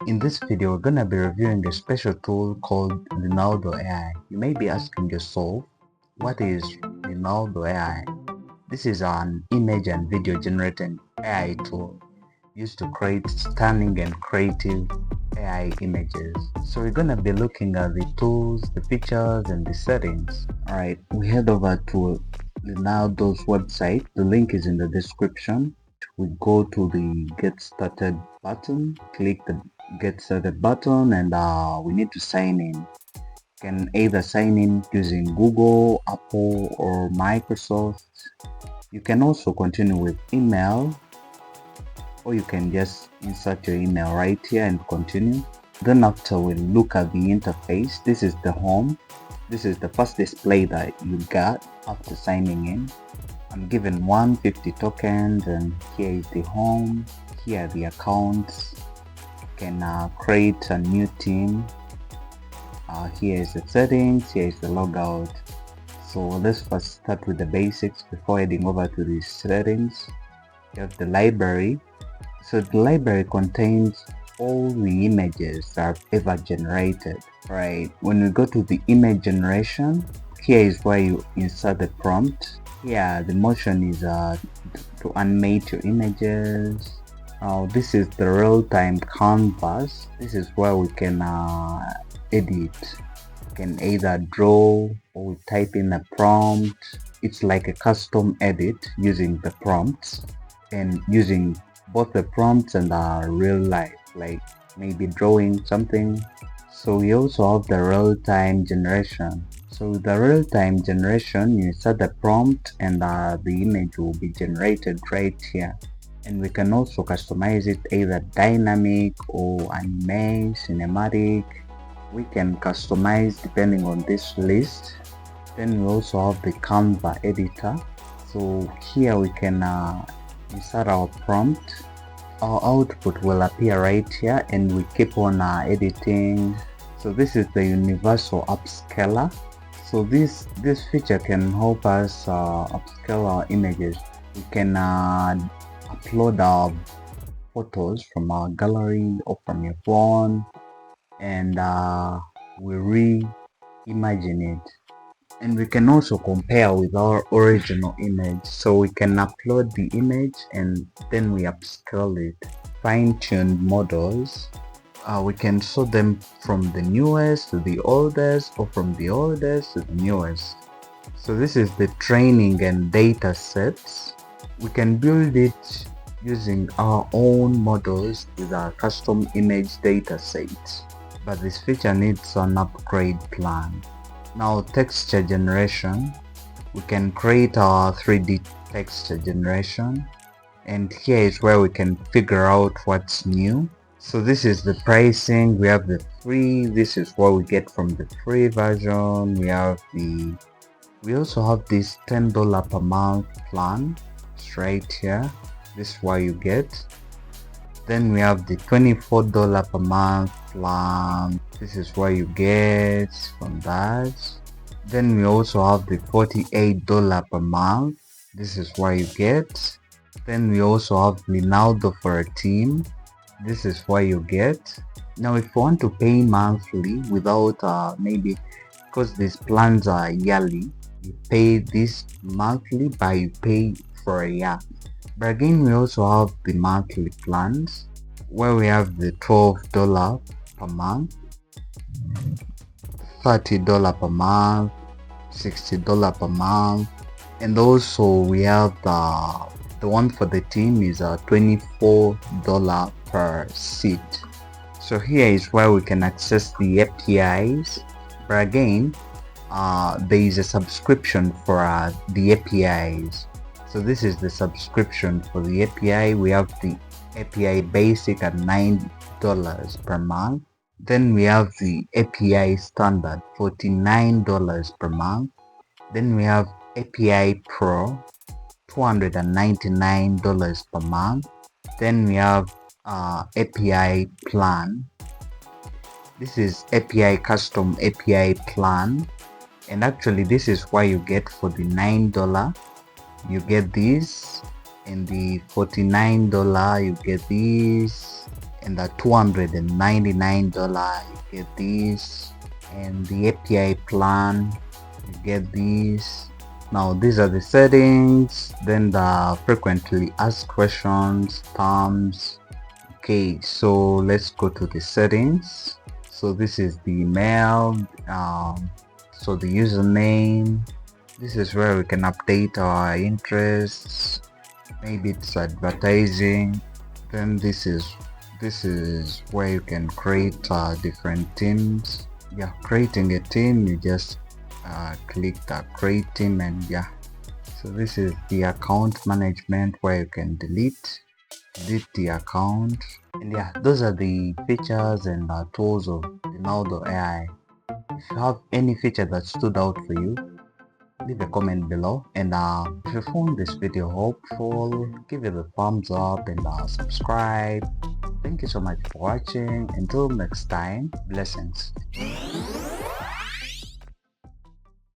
In this video, we're gonna be reviewing a special tool called Leonardo AI. You may be asking yourself, what is Leonardo AI? This is an image and video generating AI tool used to create stunning and creative AI images. So we're gonna be looking at the tools, the features, and the settings. Alright, we head over to Leonardo's website. The link is in the description. We go to the Get Started button, click the Get Started button, and we need to sign in. You can either sign in using Google, Apple, or Microsoft. You can also continue with email, or you can just insert your email right here and continue. Then after we look at the interface, this is the home. This is the first display that you got after signing in. I'm given 150 tokens, and here is the home. Here are the accounts. You can create a new team. Here is the settings. Here is the logout. So let's first start with the basics before heading over to the settings. You have the library. So the library contains all the images that I've ever generated. Right. When we go to the image generation, here is where you insert the prompt. Here the motion is to animate your images. This is the real-time canvas. This is where we can edit. We can either draw or we type in a prompt. It's like a custom edit using the prompts and using both the prompts and real life, like maybe drawing something. So we also have the real-time generation. So with the real-time generation, you set the prompt and the image will be generated right here. And we can also customize it either dynamic or anime, cinematic. We can customize depending on this list. Then we also have the Canva editor. So here we can insert our prompt. Our output will appear right here and we keep on editing. So this is the universal upscaler. So this feature can help us upscale our images. We can upload our photos from our gallery or from your phone, and we reimagine it. And we can also compare with our original image. So we can upload the image and then we upscale it. Fine-tuned models, we can sort them from the newest to the oldest, or from the oldest to the newest. So this is the training and data sets. We can build it using our own models with our custom image data sets, but this feature needs an upgrade plan. Now texture generation, we can create our 3D texture generation, and here is where we can figure out what's new. So this is the pricing. We have the free. This is what we get from the free version. We also have this $10 per month plan. It's right here. This is what you get. Then we have the $24 per month plan. This is what you get from that. Then we also have the $48 per month. This is what you get. Then we also have Leonardo for a team. This is what you get. Now if you want to pay monthly without maybe, because these plans are yearly, you pay this monthly, but you pay for a year. But again, we also have the monthly plans where we have the $12 per month, $30 per month, $60 per month, and also we have the one for the team is $24 per seat. So here is where we can access the APIs, but again there is a subscription for the APIs. So this is the subscription for the API. We have the API basic at $9 per month. Then we have the API standard, $49 per month. Then we have API Pro, $299 per month. Then we have API plan. This is API custom API plan, and actually this is what you get for the $9. You get this, and the $49 you get this, and the $299 you get this, and the API plan you get this. Now these are the settings, then the frequently asked questions, terms. Okay, so let's go to the settings. So this is the email, so the username. This is where we can update our interests. Maybe it's advertising. Then this is where you can create different teams. Yeah, creating a team, you just click the create team, and yeah, so this is the account management where you can delete the account. And yeah, those are the features and tools of Leonardo AI. If you have any feature that stood out for you, leave a comment below, and if you found this video helpful, give it a thumbs up and subscribe. Thank you so much for watching. Until next time, blessings.